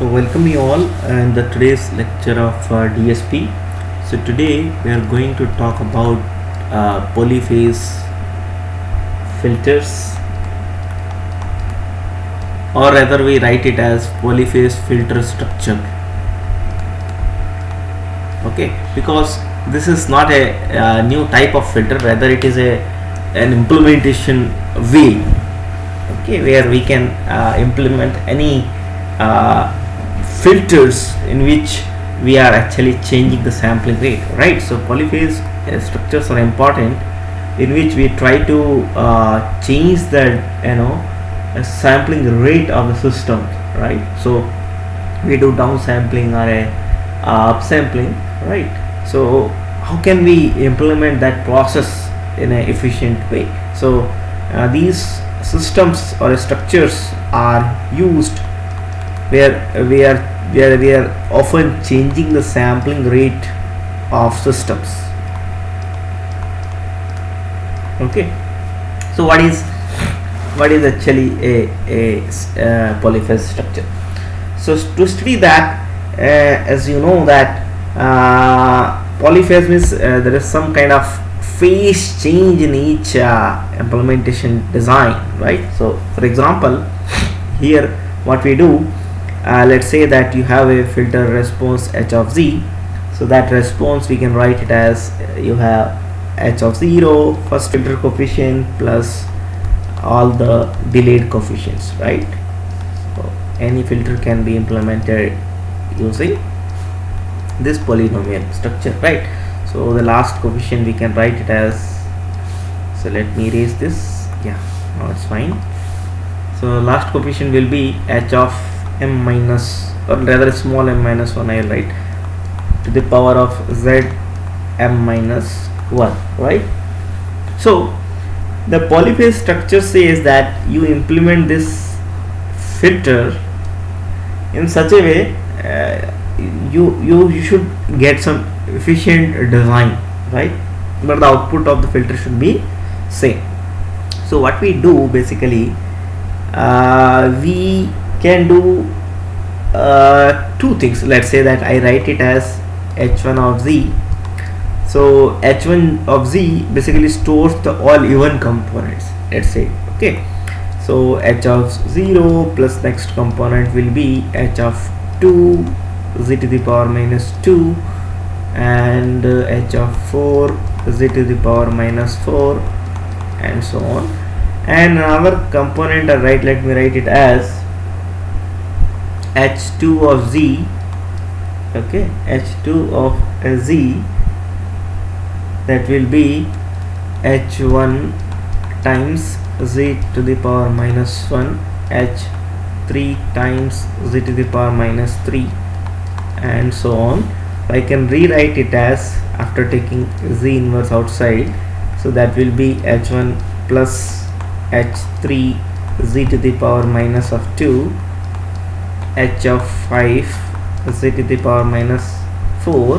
So welcome you all in the today's lecture of DSP. So today we are going to talk about polyphase filters, or rather we write it as polyphase filter structure. Okay, because this is not a new type of filter, rather it is an implementation way. Okay, where we can implement any filters in which we are actually changing the sampling rate, right? So polyphase structures are important, in which we try to change the sampling rate of the system, right? So we do downsampling or a upsampling, right? So how can we implement that process in an efficient way? So these systems or structures are used where we are often changing the sampling rate of systems. Okay, so what is actually a polyphase structure? So to study that, as you know that polyphase means there is some kind of phase change in each implementation design, right? So for example, here what we do, let's say that you have a filter response h of z. So that response we can write it as you have h of 0 first filter coefficient plus all the delayed coefficients, right? So any filter can be implemented using this polynomial structure, right? So the last coefficient we can write it as, so let me erase this. Yeah, now it's fine. So last coefficient will be h of m minus, or rather small m minus 1, I will write to the power of z m minus 1, right? So the polyphase structure says that you implement this filter in such a way you should get some efficient design, right? But the output of the filter should be same. So what we do basically, we can do two things. Let's say that I write it as h1 of z. So h1 of z basically stores the all even components, let's say. Okay, so h of 0 plus next component will be h of 2 z to the power minus 2 and h of 4 z to the power minus 4 and so on. And another component, let me write it as h2 of z. Okay, h2 of z, that will be h1 times z to the power minus 1, h3 times z to the power minus 3 and so on. I can rewrite it as, after taking z inverse outside, so that will be h1 plus h3 z to the power minus of 2, h of 5 z to the power minus 4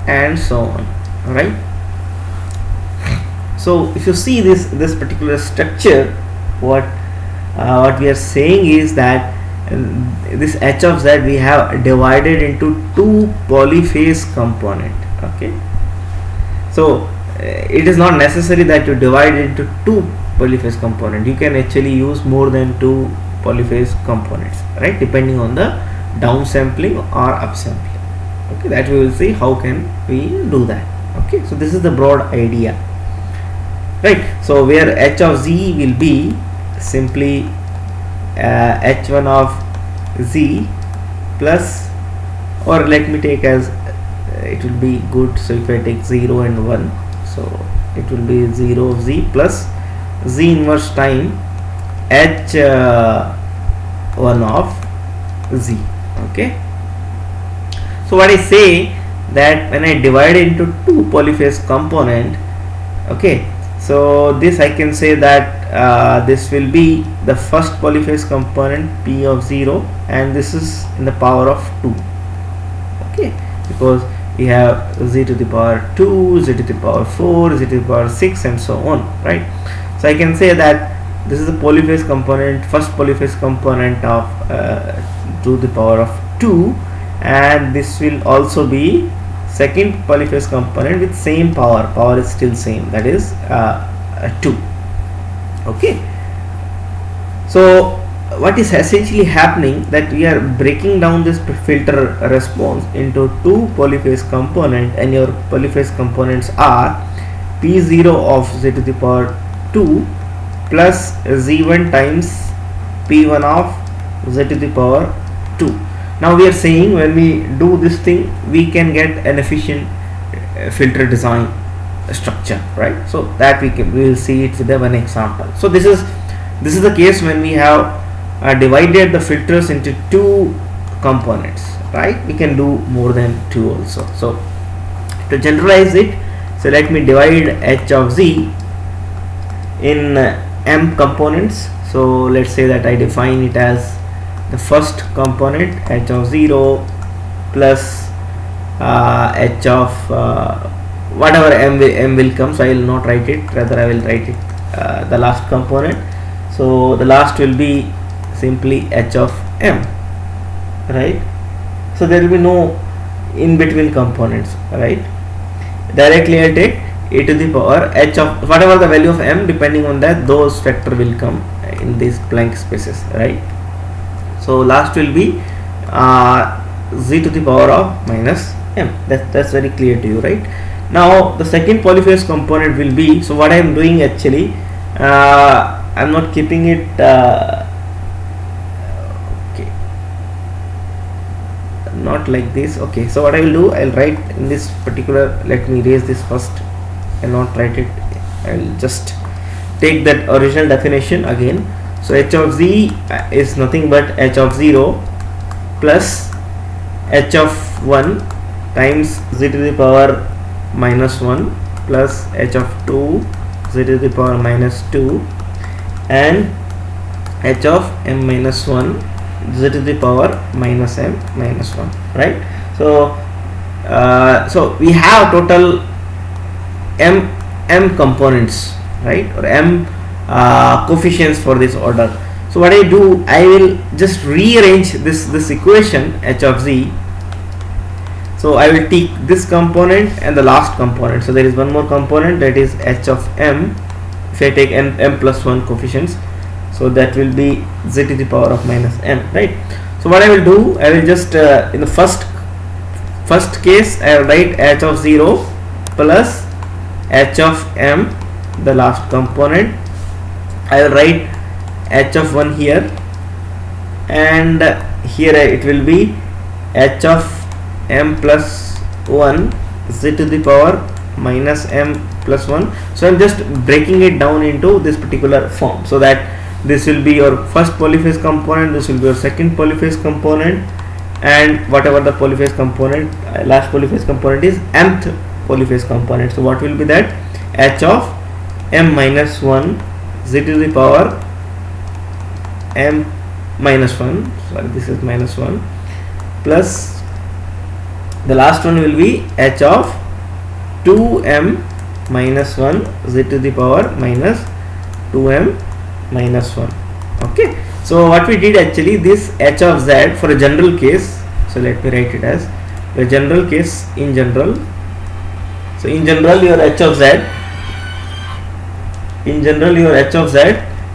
and so on, right? So if you see this particular structure, what we are saying is that this h of z we have divided into two polyphase component. Okay, so it is not necessary that you divide it into two polyphase component. You can actually use more than two polyphase components, right, depending on the downsampling or upsampling. Okay, that we will see how can we do that. Okay, so this is the broad idea, right? So where h of z will be simply h1 of z plus, or let me take as it will be good, so if I take 0 and 1, so it will be 0 of z plus z inverse time h1 of z. Okay, so what I say that when I divide it into two polyphase component, okay, so this I can say that this will be the first polyphase component p of 0, and this is in the power of 2. Okay, because we have z to the power 2, z to the power 4, z to the power 6 and so on, right? So I can say that this is the polyphase component, first polyphase component of to the power of 2, and this will also be second polyphase component with same power is still same, that is 2. Okay, so what is essentially happening, that we are breaking down this filter response into two polyphase component, and your polyphase components are P0 of z to the power 2 plus Z1 times P1 of z to the power 2. Now we are saying, when we do this thing, we can get an efficient filter design structure, right? So that we will see it with one example. So this is the case when we have divided the filters into two components, right? We can do more than two also. So to generalize it, so let me divide h of z in m components. So let's say that I define it as the first component h of 0 plus h of whatever m will come. So I will not write it, rather I will write it the last component. So the last will be simply h of m, right? So there will be no in between components, right? Directly I take e to the power h of whatever the value of m, depending on that those factor will come in these blank spaces, right? So last will be z to the power of minus m. That's very clear to you, right? Now the second polyphase component will be, so what I am doing actually, I am not keeping it not like this. Okay, so what I will do, I will write in this particular, let me erase this first and not write it. I will just take that original definition again. So h of z is nothing but h of 0 plus h of 1 times z to the power minus 1 plus h of 2 z to the power minus 2 and h of m minus 1 z to the power minus m minus 1, right? So so we have total m components, right, or m coefficients for this order. So what I do, I will just rearrange this equation h of z. So I will take this component and the last component. So there is one more component, that is h of m. If I take m plus 1 coefficients, so that will be z to the power of minus m, right? So what I will do, I will just in the first case I will write h of 0 plus h of m, the last component. I will write h of 1 here, and here it will be h of m plus 1 z to the power minus m plus 1. So I am just breaking it down into this particular form, so that this will be your first polyphase component, this will be your second polyphase component, and whatever the polyphase component, last polyphase component is mth polyphase component. So what will be that? H of m minus 1 z to the power m minus 1, sorry, this is minus 1, plus the last one will be h of 2m minus 1 z to the power minus 2m minus 1. Okay, so what we did actually, this h of z for a general case, so let me write it as a general case in general. So in general your h of z,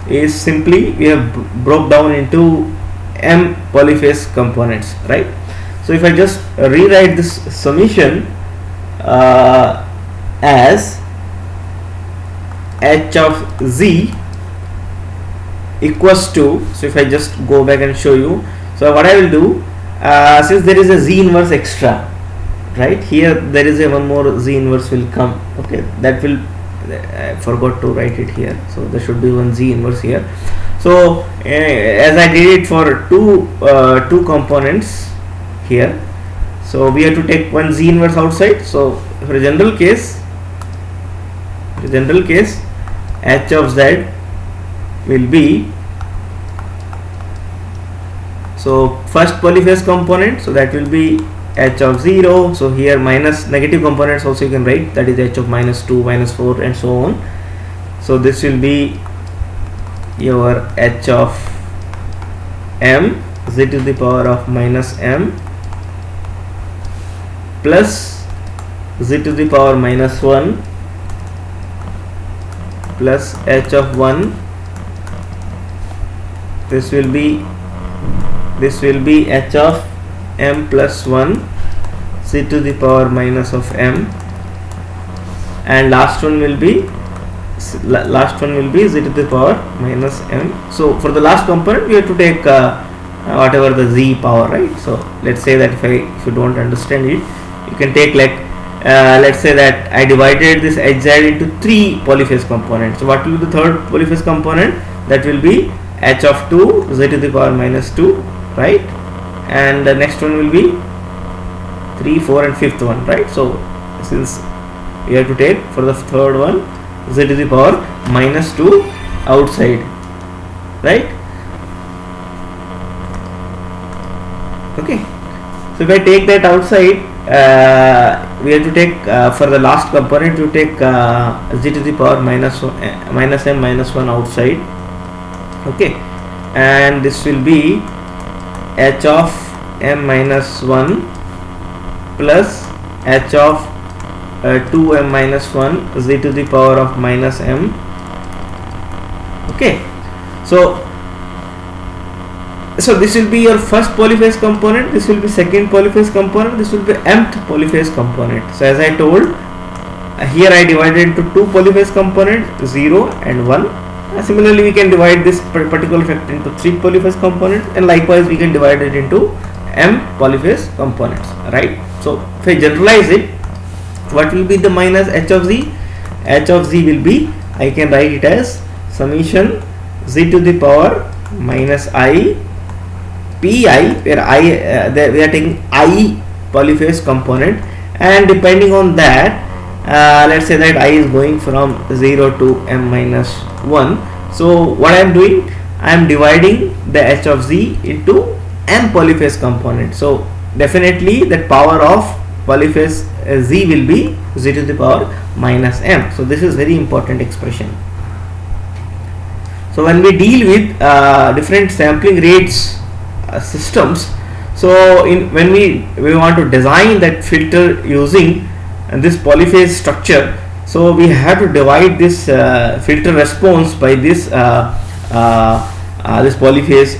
is simply, we have broke down into m polyphase components, right? So if I just rewrite this summation as h of z equals to, so if I just go back and show you, so what I will do, since there is a z inverse extra, right, here there is a one more z inverse will come. Okay, that will, I forgot to write it here, so there should be one z inverse here. So as I did it for two components here, so we have to take one z inverse outside. So for a general case, h of z will be, so first polyphase component, so that will be h of 0. So here minus negative components also you can write, that is h of minus 2, minus 4 and so on. So this will be your h of m z to the power of minus m plus z to the power minus 1 plus h of 1. This will be h of m plus 1 z to the power minus of m, and last one will be z to the power minus m. So for the last component we have to take whatever the z power, right? So let's say that if you don't understand it, you can take like let's say that I divided this hz into 3 polyphase components. So what will be the third polyphase component? That will be h of 2 z to the power minus 2, right? And the next one will be 3, 4 and fifth one, right? So since we have to take for the third one z to the power minus 2 outside, right? Okay, so if I take that outside, we have to take for the last component to take z to the power minus m minus 1 outside. Okay, and this will be h of m minus 1 plus h of 2m minus 1 z to the power of minus m. Okay, so this will be your first polyphase component, this will be second polyphase component, this will be mth polyphase component. So as I told, here I divided into 2 polyphase components, 0 and 1. Similarly we can divide this particular factor into 3 polyphase components, and likewise we can divide it into m polyphase components, right? So if I generalize it, what will be the minus h of z? H of z will be, I can write it as summation z to the power minus I pi, where I we are taking I polyphase component, and depending on that let's say that I is going from 0 to m minus 1. So what I am doing, I am dividing the h of z into m polyphase component. So definitely that power of polyphase z will be z to the power minus m. So this is very important expression. So when we deal with different sampling rates systems, so when we want to design that filter using this polyphase structure, so we have to divide this filter response by this this polyphase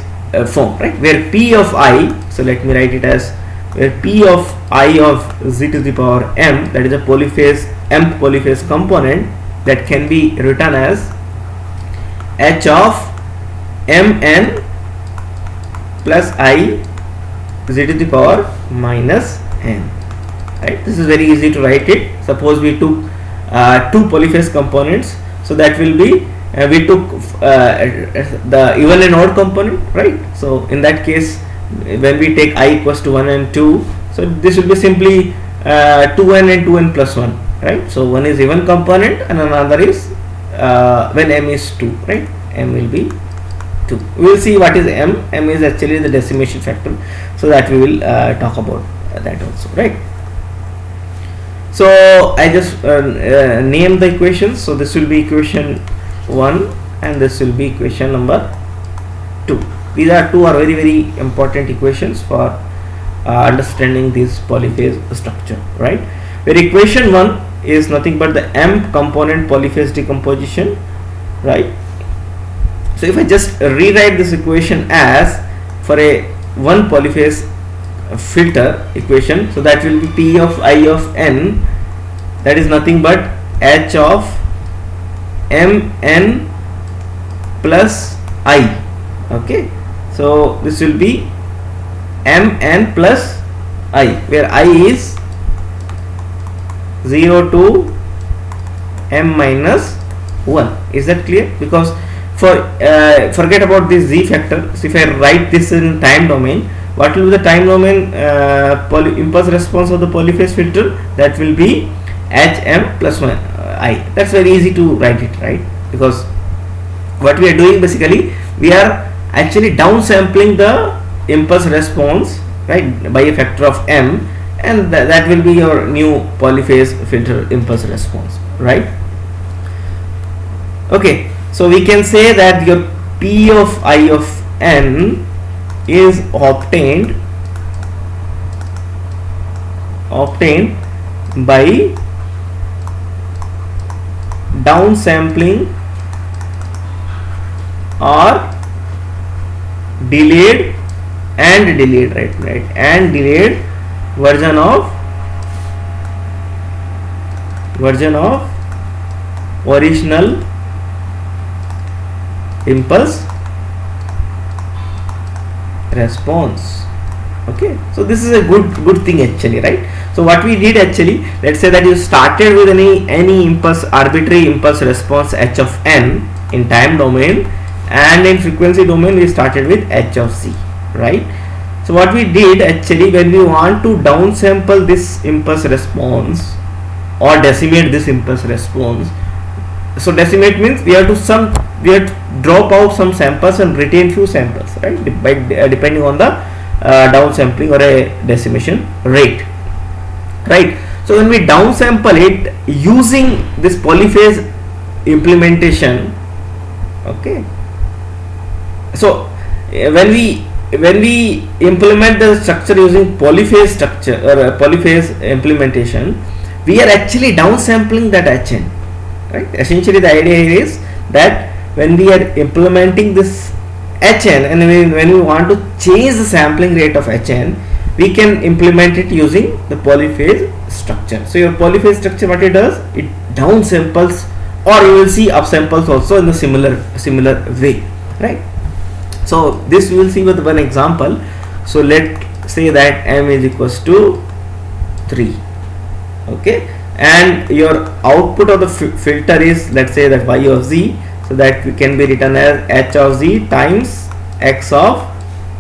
form, right, where p of I, so let me write it as, where p of I of z to the power m, that is a polyphase mth polyphase component, that can be written as h of mn plus I z to the power minus n, right? This is very easy to write it. Suppose we took 2 polyphase components, so that will be we took the even and odd component, right? So in that case, when we take I equals to 1 and 2, so this will be simply 2n and 2n plus 1, right? So one is even component and another is when m is 2, right? M will be 2. We will see what is m. M is actually the decimation factor, so that we will talk about that also, right? So I just name the equations. So this will be equation 1 and this will be equation number 2. These are very important equations for understanding this polyphase structure, right? Where equation 1 is nothing but the m component polyphase decomposition, right? So if I just rewrite this equation as for a one polyphase filter equation, so that will be p of I of n, that is nothing but h of mn plus I. Okay, so this will be mn plus I, where I is 0 to m minus 1. Is that clear? Because forget about this z factor. So if I write this in time domain, what will be the time domain impulse response of the polyphase filter? That will be hm plus 1 I. That's very easy to write it, right? Because what we are doing basically, we are actually downsampling the impulse response, right, by a factor of m, and that will be your new polyphase filter impulse response, right? Okay, so we can say that your p of I of n is obtained by downsampling or delayed version of original impulse response. Okay, so this is a good thing actually, right? So what we did actually, let's say that you started with any arbitrary impulse response h of n in time domain, and in frequency domain we started with h of z, right? So what we did actually, when we want to downsample this impulse response or decimate this impulse response, so decimate means we have to drop out some samples and retain few samples, right? Depending on the downsampling or a decimation rate, right? So when we downsample it using this polyphase implementation, okay, so when we implement the structure using polyphase structure or polyphase implementation, we are actually downsampling that HN, right? Essentially the idea here is that when we are implementing this HN and when we want to change the sampling rate of HN, we can implement it using the polyphase structure. So your polyphase structure, what it does, it downsamples, or you will see upsamples also in the similar way, right? So this we will see with one example. So let's say that m is equals to 3, okay, and your output of the filter is, let's say that y of z, so that we can be written as h of z times x of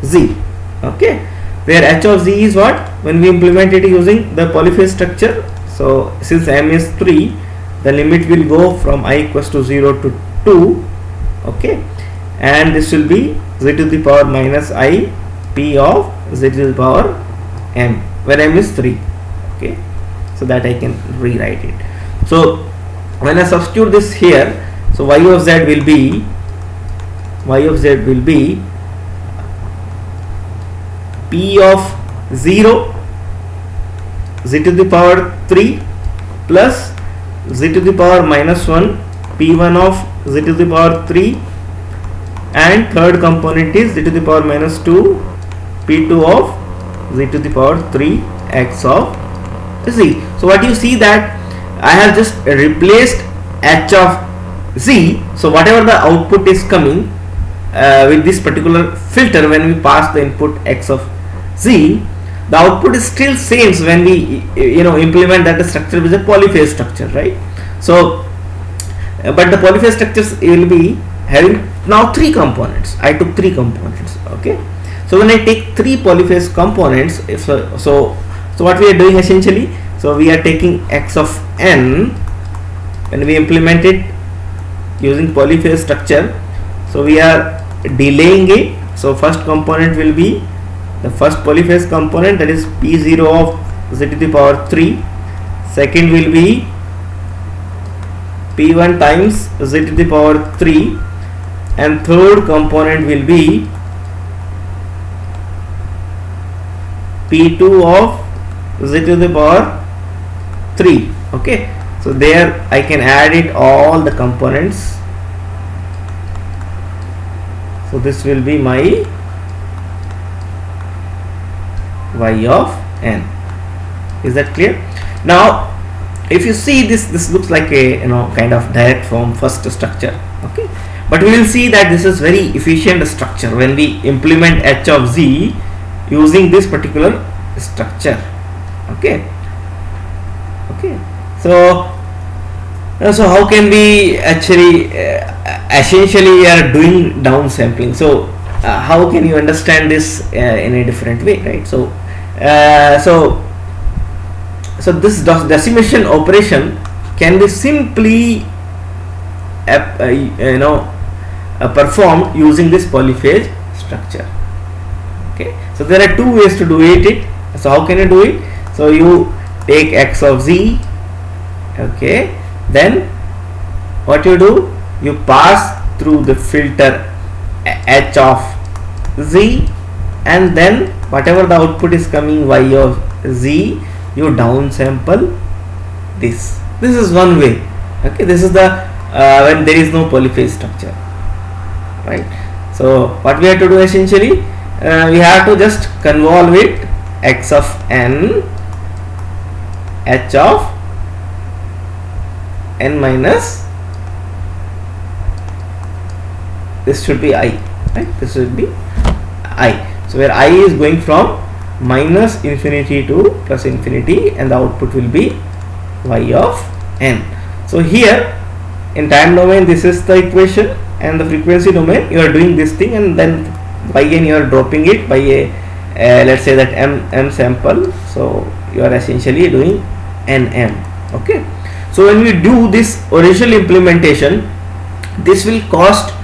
z, okay, where h of z is what, when we implement it using the polyphase structure. So since m is 3, the limit will go from I equals to 0 to 2, okay, and this will be z to the power minus I p of z to the power m, where m is 3, okay, so that I can rewrite it. So when I substitute this here, so y of z will be p of 0 z to the power 3 plus z to the power minus 1 p1 of z to the power 3, and third component is z to the power minus 2 p2 of z to the power 3 x of z. So what you see that I have just replaced h of z. So whatever the output is coming with this particular filter, when we pass the input x of z, the output is still same when we implement that the structure is a polyphase structure, right? So but the polyphase structures will be having now 3 components. I took 3 components, okay. So when I take 3 polyphase components, so what we are doing essentially, so we are taking x of n, when we implement it using polyphase structure, so we are delaying it. So first component will be the first polyphase component, that is p0 of z to the power 3. Second will be p1 times z to the power 3, and third component will be p2 of z to the power 3, okay. So there I can add it all the components. So this will be my y of n. Is that clear? Now if you see this looks like a kind of direct form first structure, okay, but we will see that this is very efficient structure when we implement h of z using this particular structure, okay. So how can we actually essentially we are doing downsampling. So how can you understand this in a different way, right? So so this decimation operation can be simply performed using this polyphase structure, okay. So there are 2 ways to do it. So how can you do it? So you take x of z, okay, then what you do, you pass through the filter h of z, and then whatever the output is coming y of z, you downsample this. This is one way. Okay, this is the when there is no polyphase structure, right? So what we have to do essentially, we have to just convolve it x of n, h of n minus, this should be I, right? This should be I. So where I is going from minus infinity to plus infinity, and the output will be y of n. So here in time domain this is the equation, and the frequency domain you are doing this thing, and then by n you are dropping it by a let's say that m sample. So you are essentially doing nm. Okay, so when we do this original implementation, this will cost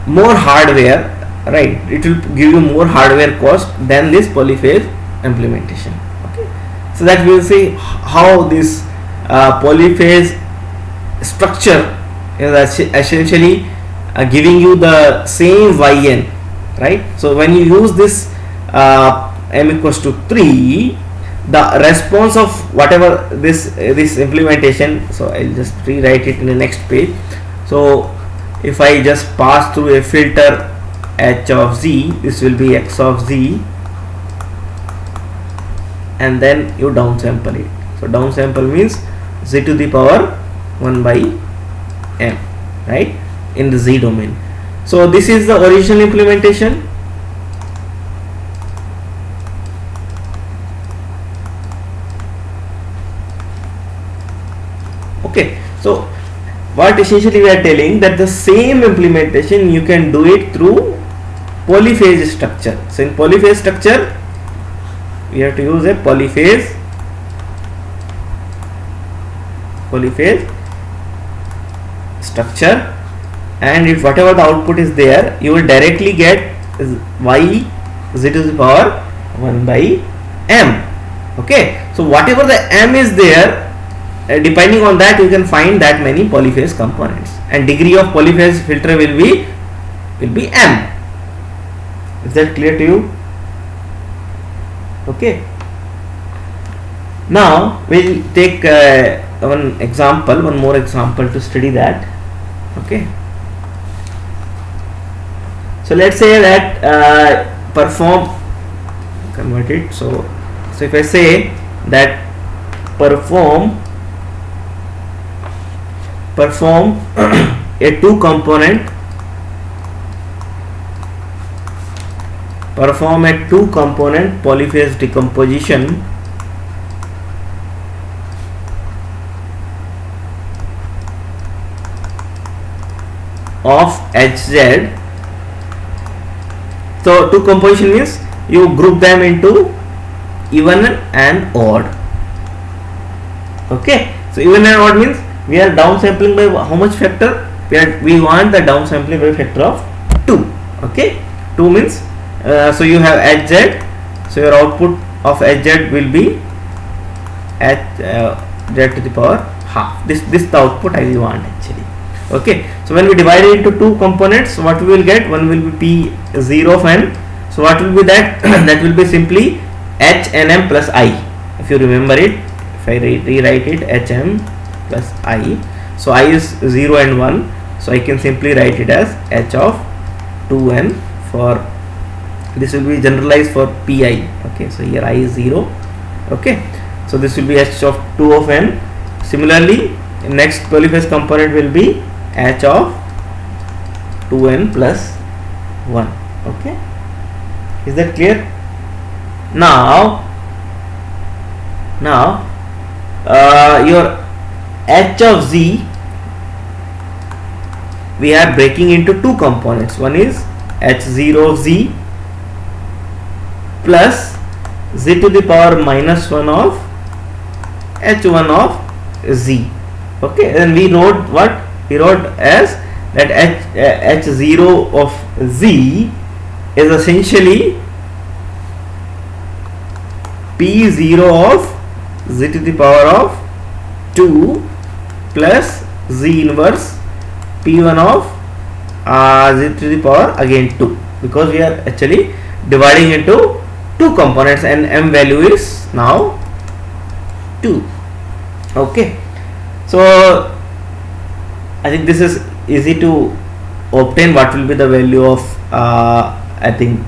more hardware, right? It will give you more hardware cost than this polyphase implementation. Okay, so that we will see how this polyphase structure is essentially giving you the same yn, right? So when you use this m equals to 3, the response of whatever this implementation, so I'll just rewrite it in the next page. So if I just pass through a filter h of z, this will be x of z, and then you downsample it. So downsample means z to the power 1 by m, right, in the z domain. So this is the original implementation. Okay, so what essentially we are telling, that the same implementation you can do it through polyphase structure. So in polyphase structure we have to use a polyphase structure, and if whatever the output is there, you will directly get y z to the power 1 by m. Okay, so whatever the m is there, depending on that you can find that many polyphase components, and degree of polyphase filter will be m. Is that clear to you? Okay, now we'll take one more example to study that. Okay, so let's say that convert it. So if I say that perform a two component polyphase decomposition of hz. So two composition means you group them into even and odd. Okay, so even and odd means we are downsampling by how much factor? We want the downsampling by factor of 2. Okay, 2 means so you have hz, so your output of hz will be z to the power half. This the output I want actually. Okay, so when we divide it into two components, what we will get? One will be p0 of n. So what will be that? That will be simply hnm plus I. If you remember it, if I rewrite it, hm plus I. So I is 0 and 1. So I can simply write it as h of 2n. For this will be generalized for pi. Okay, so here I is 0. Okay, so this will be h of 2 of n. Similarly, next polyphase component will be h of 2n plus 1. Okay, is that clear? Now your h of z we are breaking into two components. One is h0 of z plus z to the power minus 1 of h1 of z. Okay, then we wrote what? We wrote as that h0 of z is essentially p0 of z to the power of 2 plus z inverse p1 of z to the power again 2. because we are actually dividing into two components and m value is now 2. Okay, so I think this is easy to obtain. What will be the value of I think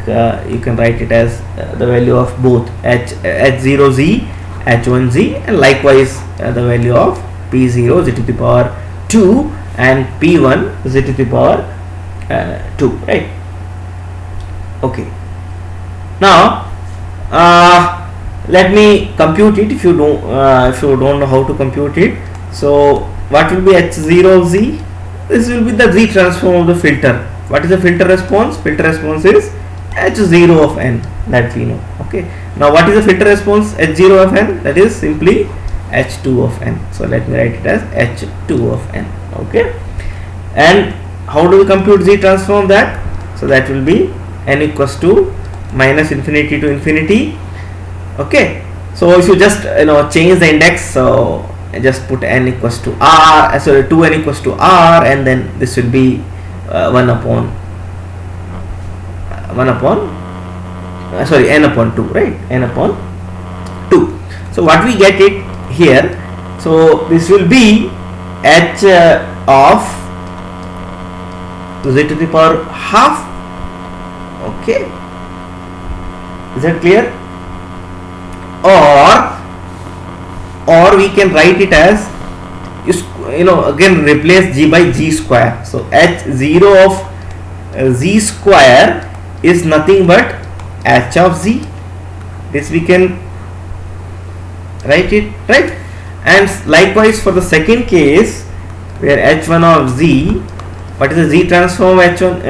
you can write it as the value of both h0z, h1z, and likewise the value of p0 z to the power 2 and p1 z to the power 2, right? Okay, now let me compute it if you don't know how to compute it. So what will be h0z? This will be the z transform of the filter. What is the filter response? Filter response is h0 of n, that we know. Okay, now what is the filter response h0 of n? That is simply h2 of n. So let me write it as h2 of n. Okay, and how do we compute z transform that? So that will be n equals to minus infinity to infinity. Okay, so if you just change the index, so just put n equals to r, sorry 2n equals to r, and then this will be 1 upon sorry n upon 2, right? N upon 2. So what we get it here, so this will be h of z to the power half. Okay, is that clear? Or we can write it as, again replace g by g square. So h0 of z square is nothing but h of z. This we can write it, right? And likewise for the second case, where h1 of z, what is the z transform h1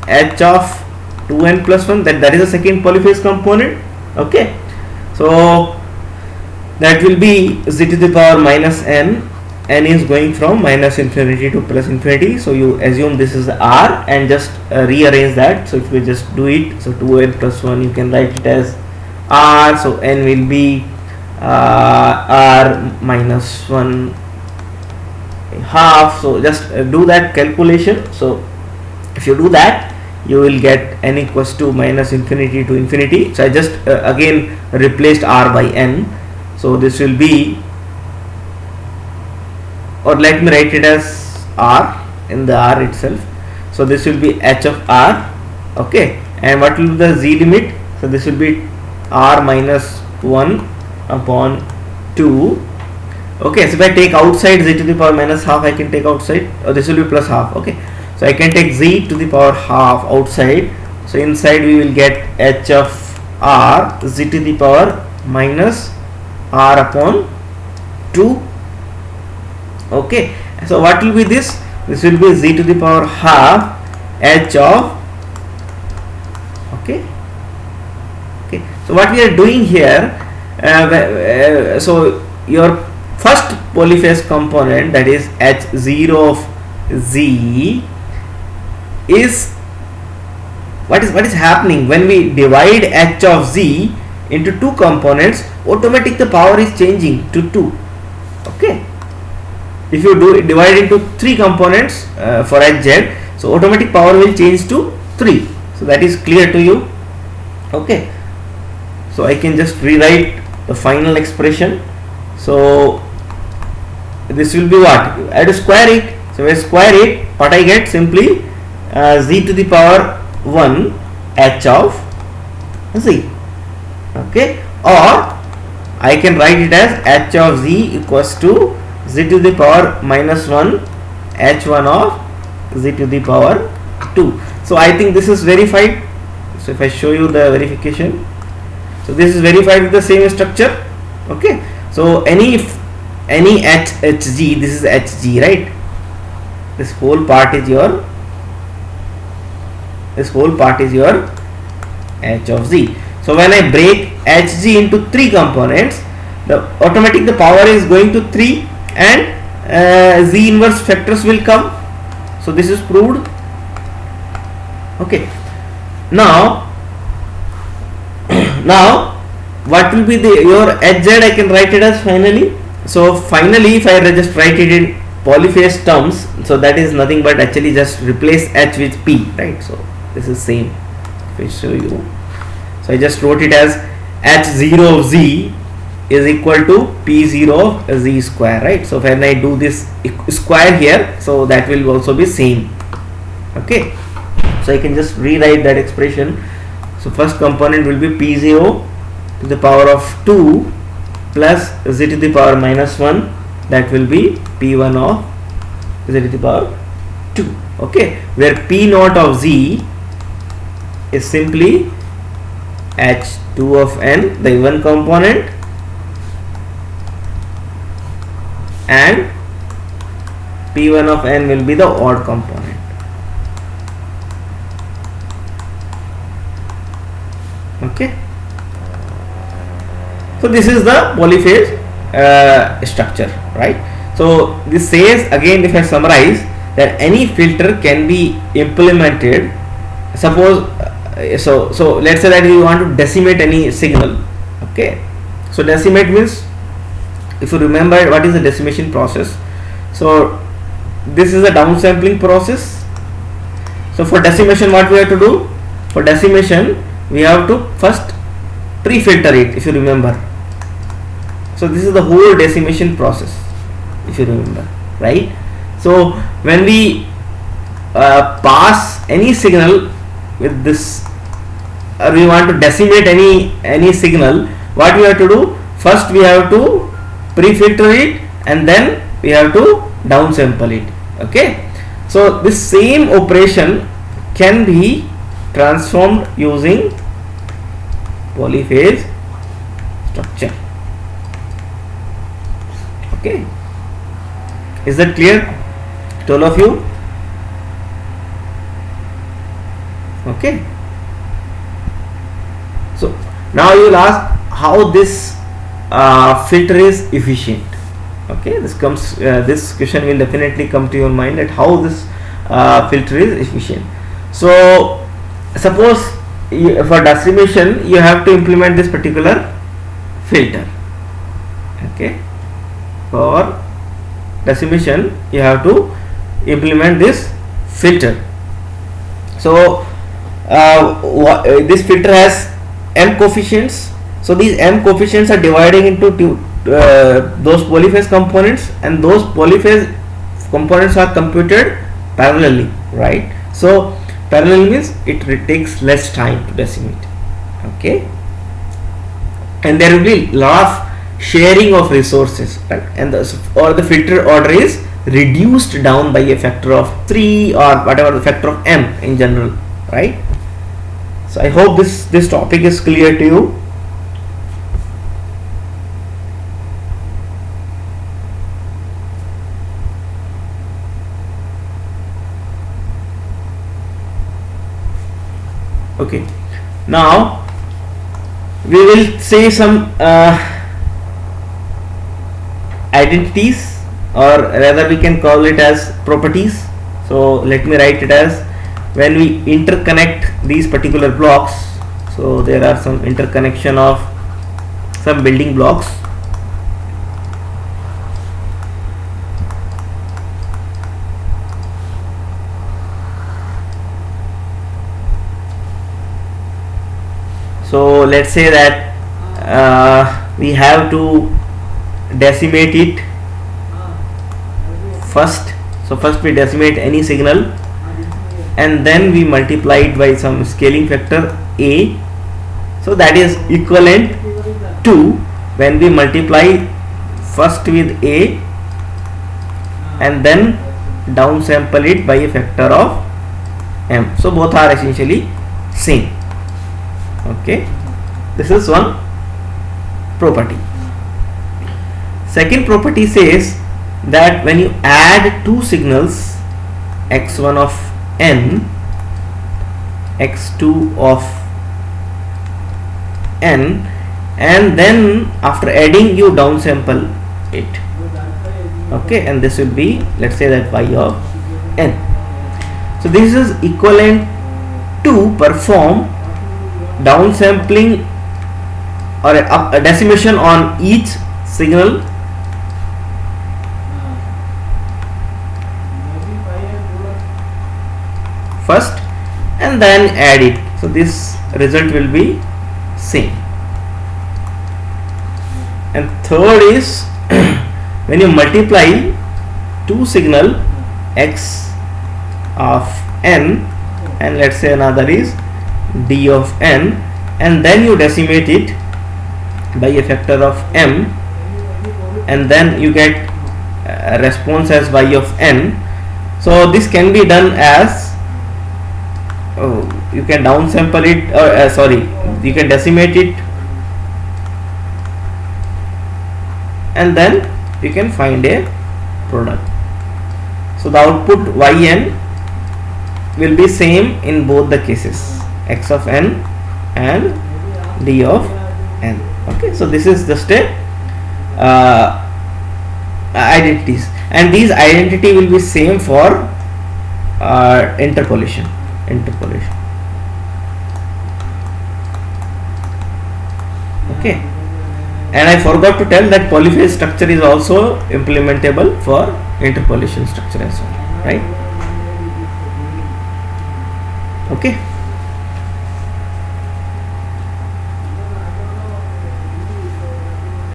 h of 2n plus 1? That is the second polyphase component. Okay, so that will be z to the power minus n. N is going from minus infinity to plus infinity, so you assume this is r and just rearrange that. So if we just do it, so 2n plus 1, you can write it as r, so n will be r minus 1 half. So just do that calculation. So if you do that, you will get n equals to minus infinity to infinity. So I just again replaced r by n. So this will be, or let me write it as r in the r itself. So this will be h of r. Okay, and what will be the z limit? So this will be r minus 1 upon 2. Okay, so if I take outside z to the power minus half, I can take outside, this will be plus half. Okay, so I can take z to the power half outside. So inside we will get h of r z to the power minus r upon 2. Okay, so what will be this? This will be z to the power half h of, okay. So what we are doing here, so your first polyphase component, that is h0 of z, is what is happening when we divide h of z into two components. Automatically the power is changing to 2. Okay, if you divide into 3 components for hz, so automatic power will change to 3. So that is clear to you. Okay, so I can just rewrite the final expression. So this will be what? I have to square it. So when I square it, what I get? Simply z to the power 1 h of z. Okay, or I can write it as h of z equals to z to the power minus 1 h1 of z to the power 2. So I think this is verified. So if I show you the verification, so this is verified with the same structure. Okay, so any hg, this is hg, right? This whole part is your h of z. So when I break hg into 3 components, the power is going to 3 and z inverse factors will come. So this is proved. Okay, now what will be your hz? I can write it as finally. So finally, if I just write it in polyphase terms, so that is nothing but actually just replace h with p, right? So This is same. If I show you, so I just wrote it as h0 of z is equal to p0 of z square, right? So when I do this square here, so that will also be same. Okay, so I can just rewrite that expression. So first component will be p0 to the power of 2 plus z to the power minus 1, that will be p1 of z to the power 2. Okay, where p naught of z is simply h2 of n, the even component, and p1 of n will be the odd component. Okay, so this is the polyphase structure, right? So this says, again, if I summarize, that any filter can be implemented. Suppose so let's say that we want to decimate any signal. Okay, so decimate means, if you remember what is the decimation process, so this is a downsampling process. So for decimation, what we have to do? For decimation, we have to first pre-filter it, if you remember. So this is the whole decimation process, if you remember, right? So when we pass any signal with this, we want to decimate any signal, what we have to do? First we have to pre-filter it, and then we have to downsample it. Okay, so this same operation can be transformed using polyphase structure. Okay, is that clear to all of you? Okay, so now you will ask how this filter is efficient. Okay, this question will definitely come to your mind, that how this filter is efficient. So suppose for decimation you have to implement this particular filter. Okay, for decimation you have to implement this filter. So this filter has m coefficients. So these m coefficients are dividing into those polyphase components, and those polyphase components are computed parallelly, right? So parallel means it takes less time to decimate. Okay, and there will be lot of sharing of resources, right? And the filter order is reduced down by a factor of 3 or whatever the factor of m in general, right? So I hope this topic is clear to you. Okay, now we will say some identities, or rather we can call it as properties. So let me write it as, when we interconnect these particular blocks, so there are some interconnection of some building blocks. So let's say that we have to decimate it first. So first we decimate any signal, and then we multiply it by some scaling factor a. So that is equivalent to when we multiply first with a and then downsample it by a factor of m. So both are essentially same. Okay, this is one property. Second property says that when you add two signals, x1 of n, x2 of n, and then after adding you downsample it. Okay, and this will be, let's say that y of n. So this is equivalent to perform downsampling or a decimation on each signal first, and then add it. So this result will be same. And third is when you multiply two signal x of n, and let's say another is d of n, and then you decimate it by a factor of m, and then you get a response as y of n. So this can be done as you can downsample it, you can decimate it, and then you can find a product. So the output yn will be same in both the cases, x of n and d of n. Okay, so this is just a identities, and these identity will be same for interpolation. Okay, and I forgot to tell that polyphase structure is also implementable for interpolation structure as well, right? Okay.